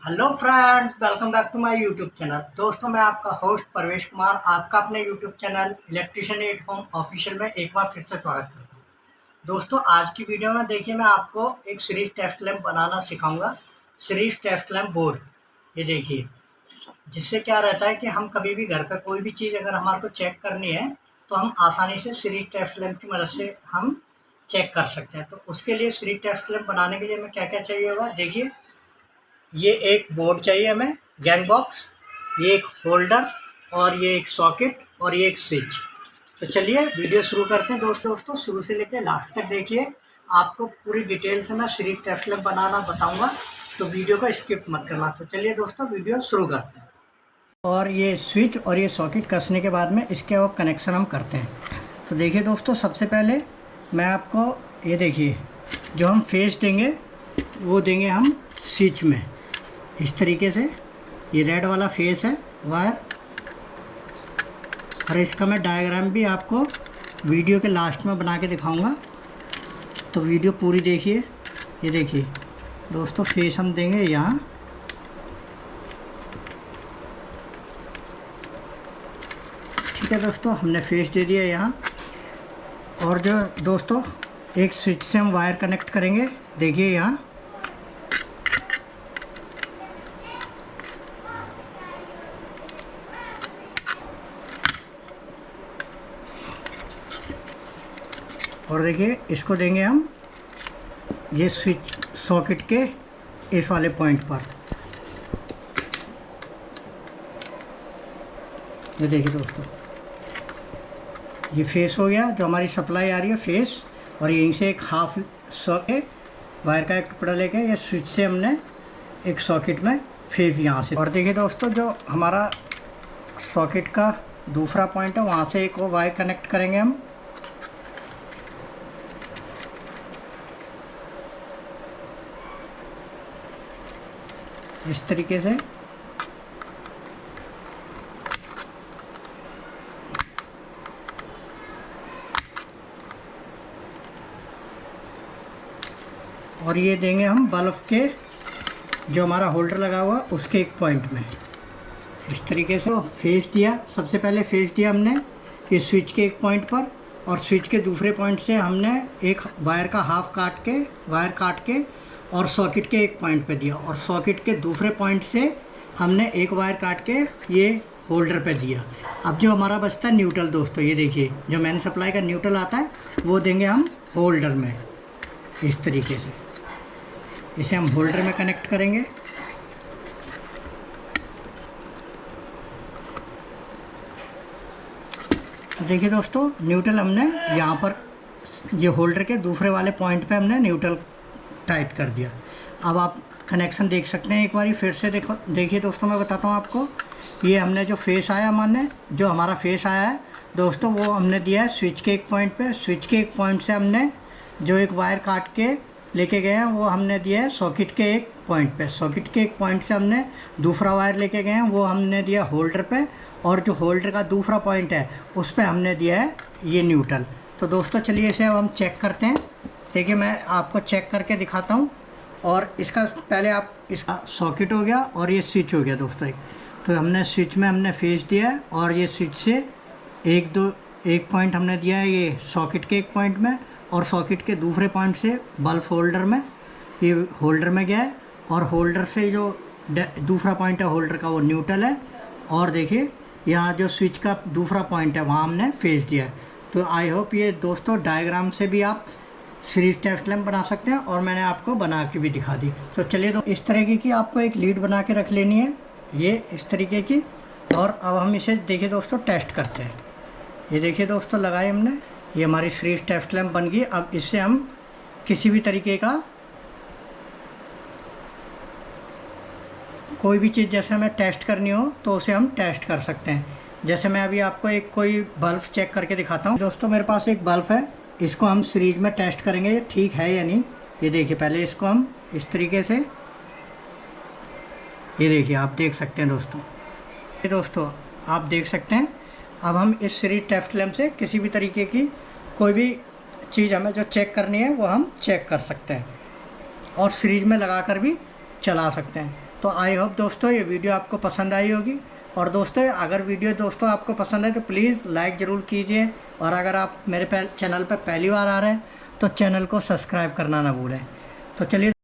Hello friends, welcome back to my YouTube channel. दोस्तों, मैं आपका होस्ट परवेश कुमार आपका अपने YouTube channel electrician at home official में एक बार फिर से स्वागत करता हूं। दोस्तों, आज की वीडियो में देखिए मैं आपको एक सीरीज टेस्ट लैंप बनाना सिखाऊंगा। सीरीज टेस्ट लैंप बोर्ड, ये देखिए, जिससे क्या रहता है कि हम कभी भी घर पे कोई भी चीज़ अगर हमारे को चेक करनी है तो हम आसानी से सीरीज टेस्ट लैंप की मदद से हम चेक कर सकते हैं। तो उसके लिए सीरीज टेस्ट लैंप बनाने के लिए हमें क्या क्या चाहिए होगा, देखिए। ये एक बोर्ड चाहिए हमें, गैंग बॉक्स, ये एक होल्डर और ये एक सॉकेट और ये एक स्विच। तो चलिए वीडियो शुरू करते हैं। दोस्तों शुरू से लेकर लास्ट तक देखिए, आपको पूरी डिटेल से मैं सीरीज टेस्ट लैंप बनाना बताऊंगा, तो वीडियो को स्किप मत करना। तो चलिए दोस्तों वीडियो शुरू करते हैं। और ये स्विच और ये सॉकेट कसने के बाद में इसके वो कनेक्शन हम करते हैं। तो देखिए दोस्तों, सबसे पहले मैं आपको ये देखिए, जो हम फेस देंगे वो देंगे हम स्विच में, इस तरीके से। ये रेड वाला फेस है वायर, और इसका मैं डायग्राम भी आपको वीडियो के लास्ट में बना के दिखाऊंगा, तो वीडियो पूरी देखिए। ये देखिए दोस्तों, फेस हम देंगे यहाँ, ठीक है दोस्तों, हमने फेस दे दिया यहाँ। और जो दोस्तों एक स्विच से हम वायर कनेक्ट करेंगे, देखिए यहाँ, और देखिए इसको देंगे हम ये स्विच सॉकेट के इस वाले पॉइंट पर। ये देखिए दोस्तों, ये फेस हो गया, जो हमारी सप्लाई आ रही है फेस, और यहीं से एक हाफ सॉकेट वायर का एक टुकड़ा लेके ये स्विच से हमने एक सॉकेट में फेस यहाँ से। और देखिए दोस्तों, जो हमारा सॉकेट का दूसरा पॉइंट है वहाँ से एक और वायर कनेक्ट करेंगे हम। इस तरीके से। और ये देंगे हम बल्ब के, जो हमारा होल्डर लगा हुआ उसके एक पॉइंट में, इस तरीके से। फेस दिया, सबसे पहले फेस दिया हमने ये स्विच के एक पॉइंट पर, और स्विच के दूसरे पॉइंट से हमने एक वायर का हाफ वायर काट के और सॉकेट के एक पॉइंट पे दिया, और सॉकेट के दूसरे पॉइंट से हमने एक वायर काट के ये होल्डर पे दिया। अब जो हमारा बचता है न्यूट्रल दोस्तों, ये देखिए, जो मेन सप्लाई का न्यूट्रल आता है वो देंगे हम होल्डर में, इस तरीके से। इसे हम होल्डर में कनेक्ट करेंगे। देखिए दोस्तों, न्यूट्रल हमने यहाँ पर ये होल्डर के दूसरे वाले पॉइंट पे हमने न्यूट्रल टाइट कर दिया। अब आप कनेक्शन देख सकते हैं, एक बार फिर से देखिए दोस्तों, मैं बताता हूँ आपको। ये हमने जो फेस आया, जो हमारा फेस आया है दोस्तों, वो हमने दिया है स्विच के एक पॉइंट पे। स्विच के एक पॉइंट से हमने जो एक वायर काट के लेके गए हैं वो हमने दिया है सॉकेट के एक पॉइंट पे। सॉकेट के एक पॉइंट से हमने दूसरा वायर लेके गए हैं, वो हमने दिया होल्डर पे, और जो होल्डर का दूसरा पॉइंट है उस पर हमने दिया है ये न्यूट्रल। तो दोस्तों चलिए इसे अब हम चेक करते हैं। देखिए मैं आपको चेक करके दिखाता हूँ। और इसका पहले आप, इसका सॉकेट हो गया और ये स्विच हो गया दोस्तों एक। तो हमने स्विच में हमने फेस दिया है, और ये स्विच से एक पॉइंट हमने दिया है ये सॉकेट के एक पॉइंट में, और सॉकेट के दूसरे पॉइंट से बल्ब होल्डर में, ये होल्डर में गया है, और होल्डर से जो दूसरा पॉइंट है होल्डर का वो न्यूट्रल है। और देखिए यहाँ जो स्विच का दूसरा पॉइंट है वहाँ हमने फेस दिया है। तो आई होप ये दोस्तों डायग्राम से भी आप सीरीज टेस्ट लैंप बना सकते हैं, और मैंने आपको बना के भी दिखा दी। तो चलिए, तो इस तरीके की आपको एक लीड बना के रख लेनी है, ये इस तरीके की। और अब हम इसे देखिए दोस्तों टेस्ट करते हैं। ये देखिए दोस्तों, लगाई हमने, ये हमारी सीरीज टेस्ट लैंप बन गई। अब इससे हम किसी भी तरीके का कोई भी चीज़ जैसे हमें टेस्ट करनी हो तो उसे हम टेस्ट कर सकते हैं। जैसे मैं अभी आपको एक कोई बल्ब चेक करके दिखाता हूँ। दोस्तों मेरे पास एक बल्ब है, इसको हम सीरीज में टेस्ट करेंगे ये ठीक है या नहीं। ये देखिए, पहले इसको हम इस तरीके से, ये देखिए आप देख सकते हैं दोस्तों, ये दोस्तों आप देख सकते हैं। अब हम इस सीरीज टेस्ट लैंप से किसी भी तरीके की कोई भी चीज़ हमें जो चेक करनी है वो हम चेक कर सकते हैं, और सीरीज में लगाकर भी चला सकते हैं। तो आई होप दोस्तों ये वीडियो आपको पसंद आई होगी। और दोस्तों अगर वीडियो दोस्तों आपको पसंद आए तो प्लीज़ लाइक ज़रूर कीजिए, और अगर आप मेरे चैनल पर पहली बार आ रहे हैं तो चैनल को सब्सक्राइब करना ना भूलें। तो चलिए